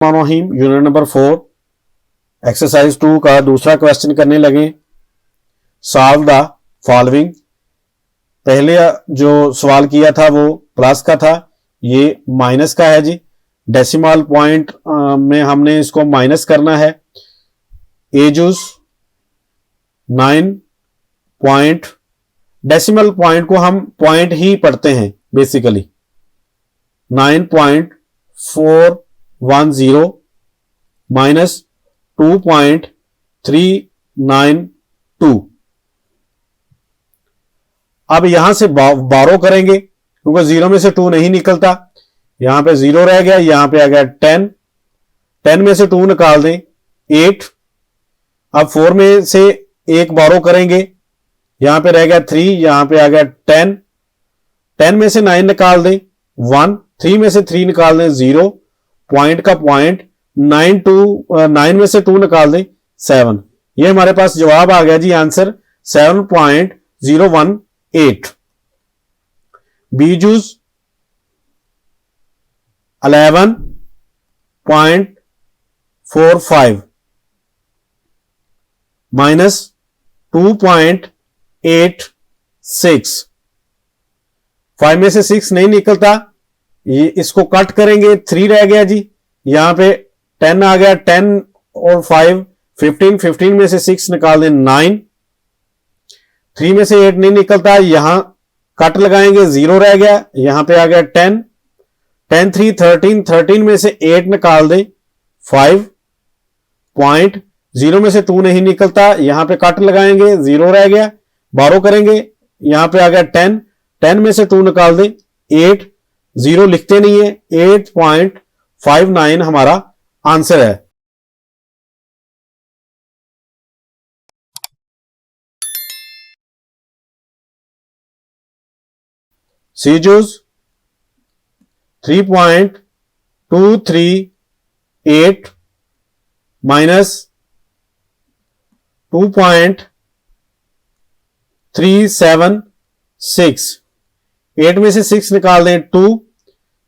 रहीम unit number 4 exercise 2 का दूसरा question करने लगे। Solve the following. पहले जो सवाल किया था वो प्लस का था, ये माइनस का है जी। डेसिमल पॉइंट में हमने इसको माइनस करना है। एजूस 9 पॉइंट, डेसिमल पॉइंट को हम पॉइंट ही पढ़ते हैं बेसिकली। 9.410 माइनस 2.392। अब यहां से बारो करेंगे क्योंकि 0 में से 2 नहीं निकलता। यहां पे 0 रह गया, यहां पे आ गया 10। 10 में से 2 निकाल दें 8। अब 4 में से 1 बारो करेंगे, यहां पे रह गया 3, यहां पे आ गया 10। 10 में से 9 निकाल दें 1। 3 में से 3 निकाल दें 0, पॉइंट का पॉइंट। 9 में से 2 निकाल दें 7। ये हमारे पास जवाब आ गया जी, आंसर 7.018। बीजूस 11.45 माइनस 2.86। 5 में से 6 नहीं निकलता, ये इसको कट करेंगे, 3 रह गया जी। यहां पे 10 आ गया, 10 और 5 15। 15 में से 6 निकाल दें 9। 3 में से 8 नहीं निकलता, यहां कट लगाएंगे, 0 रह गया। यहां पे आ गया 10। 10 3 13। 13 में से 8 निकाल दें 5 पॉइंट। 0 में से 2 नहीं निकलता, यहां पे कट लगाएंगे, 0 रह गया। बारो करेंगे, यहां पे आ गया 10। 10 में से 2 निकाल दें 8। 0 लिखते नहीं है, 8.59 हमारा आंसर है। सीजूस 3.238 माइनस 2.376। 8 में से 6 निकाल दें 2।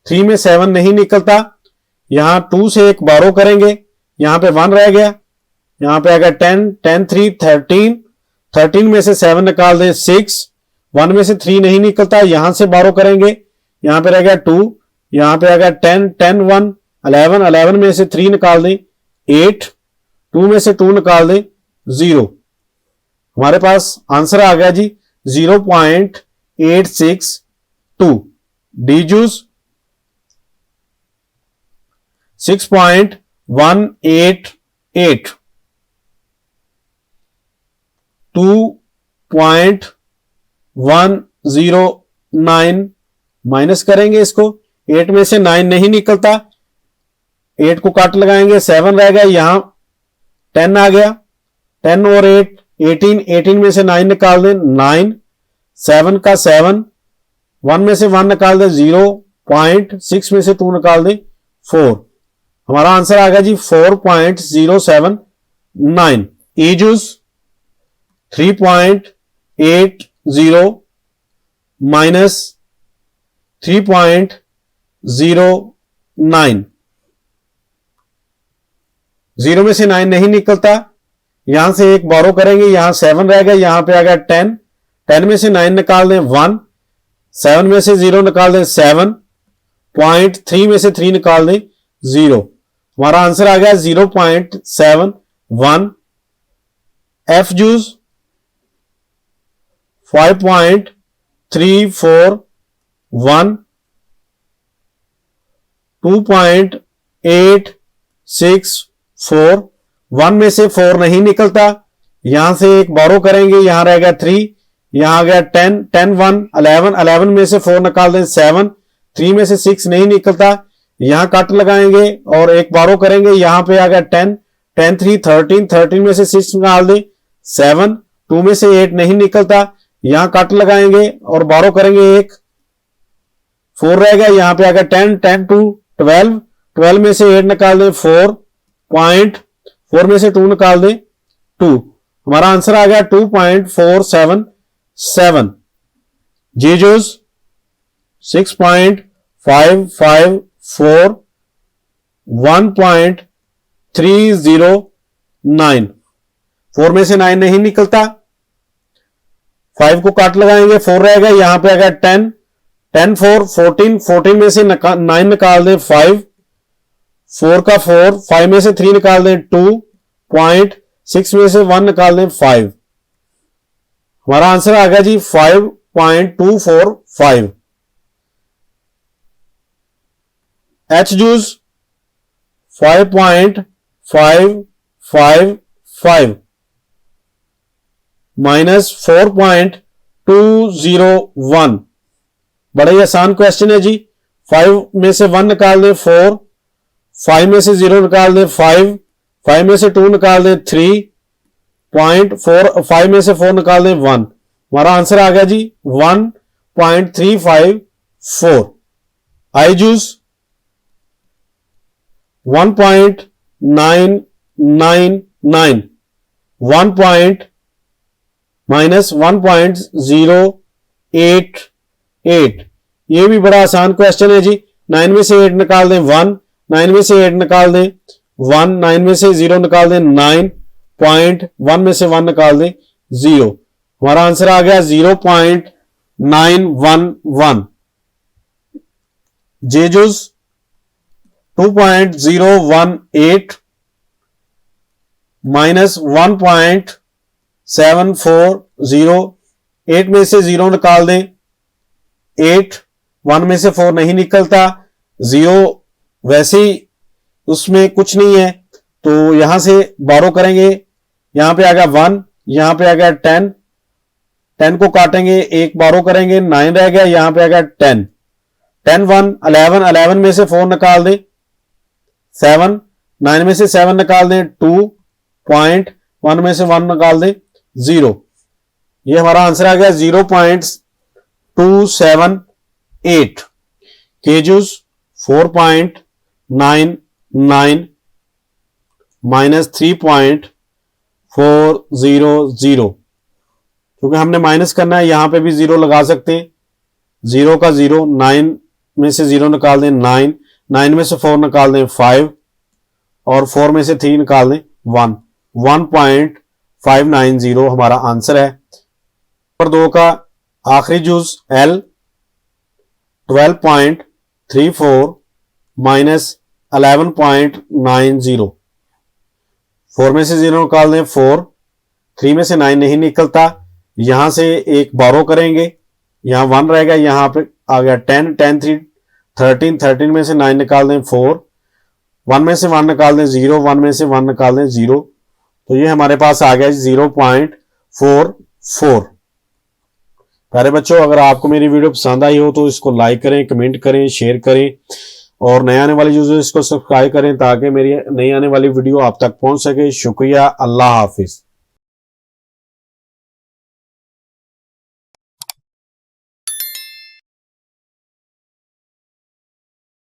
3 में 7 नहीं निकलता, यहां 2 से 1 बारो करेंगे, यहां पे 1 रह गया। यहां पे आ गया 10। 10 3 13। 13 में से 7 निकाल दें 6। 1 में से 3 नहीं निकलता, यहां से बारो करेंगे, यहां पे रह गया 2। यहां पे आ गया 10 10 1 11। 11 में से 3 निकाल दें 8। 2 में से 2 निकाल दें 0। हमारे पास आंसर आ गया जी 0.862। डीजूस 6.188 2.109 माइनस करेंगे इसको। 8 में से 9 नहीं निकलता, 8 को काट लगाएंगे, 7 रह गया। यहां 10 आ गया, 10 और 8 18। 18 में से 9 निकाल दें 9। 7 का 7। 1 में से 1 निकाल दें 0 पॉइंट। 6 में से 2 निकाल दें 4। हमारा आंसर आ गया जी 4.079। ईजूस 3.80 माइनस 3.09। 0 में से 9 नहीं निकलता, यहां से 1 बारो करेंगे, यहां 7 रह गया। यहां पे आ गया 10। 10 में से 9 निकाल दें 1। 7 में से 0 निकाल दें 7 पॉइंट। 3 में से 3 निकाल दें 0। हमारा आंसर आ गया 0.71। F juice 5.341 2.864। 1 में से 4 नहीं निकलता, यहां से 1 बारो करेंगे, यहां रह गया 3। यहां आ गया 10 10 1 11। 11 में से 4 निकाल दें 7। 3 में से 6 नहीं निकलता, यहां कट लगाएंगे और 1 बारो करेंगे, यहां पे आ गया 10 10 3 13। 13 में से 6 निकाल दें 7। 2 में से 8 नहीं निकलता, यहां कट लगाएंगे और बारो करेंगे, 1 4 रह गया। यहां पे आ गया 10 10 2 12। 12 में से 8 निकाल दें 4 पॉइंट। 4 में से 2 निकाल दें 2। हमारा आंसर आ गया 2.477। जीजूस 6.554 1.309। 4 में से 9 नहीं निकलता, 5 को काट लगाएंगे, 4 रहेगा, यहां पे आएगा 10, 10 4 14, 14 में से 9 निकाल दें 5, 4 का 4, 5 में से 3 निकाल दें 2, 6 में से 1 निकाल दें 5। हमारा आंसर आ गया जी 5.245। H juice 5.555 minus 4.201। बड़ा ही आसान क्वेश्चन है जी। 5 में से 1 निकाल दें 4, 5 में से 0 निकाल दें 5, 5 में से 2 निकाल दें 3, 5 में से 4 निकाल दें 1। हमारा आंसर आ गया जी 1.354। आई जूस 1.999, 1 माइनस 1.088। ये भी बड़ा आसान क्वेश्चन है जी। 9 में से 8 निकाल दें 1, 9 में से 8 निकाल दें 1, 9 में से 0 निकाल दें 9, 1 में से 1 निकाल दें 0। हमारा आंसर आ गया 0.911। Jesus 2.018 minus 1.740। 8 में से 0 निकाल दें 8, 1 में से 4 नहीं निकलता, 0 वैसे ही उसमें कुछ नहीं है, तो यहां से बारो करेंगे, यहां पे आ गया 1, यहां पे आ गया 10, 10 को काटेंगे, एक बारो करेंगे, 9 रह गया, यहां पे आ गया 10, 10 1 11, 11 में से 4 निकाल दें 7, 9 में से 7 निकाल दें 2, 1 में से 1 निकाल दें 0। ये हमारा आंसर आ गया 0.278। केजूस 4.99 माइनस 3.400। क्योंकि हमने माइनस करना है, यहां पे भी 0 लगा सकते हैं। 0 का 0, 9 में से 0 निकाल दें 9, 9 में से 4 निकाल दें 5, और 4 में से 3 निकाल दें 1, 1.590 हमारा आंसर है। नंबर 2 का आखिरी जूस L 12.34 माइनस 11.90। 4 में से 0 निकाल दें 4, 3 में से 9 नहीं निकलता, यहां से एक बारो करेंगे, यहां 1 रहेगा, यहां पे आ गया 10, 10 3 13, 13 में से 9 निकाल दें 4, 1 में से 1 निकाल दें 0, 1 में से 1 निकाल दें 0। तो ये हमारे पास आ गया 0.44। प्यारे बच्चों, अगर आपको मेरी वीडियो पसंद आई हो तो इसको लाइक करें, कमेंट करें, शेयर करें, और नए आने वाले यूजर्स इसको सब्सक्राइब करें ताकि मेरी नई आने वाली वीडियो आप तक पहुंच सके। शुक्रिया। अल्लाह हाफिज।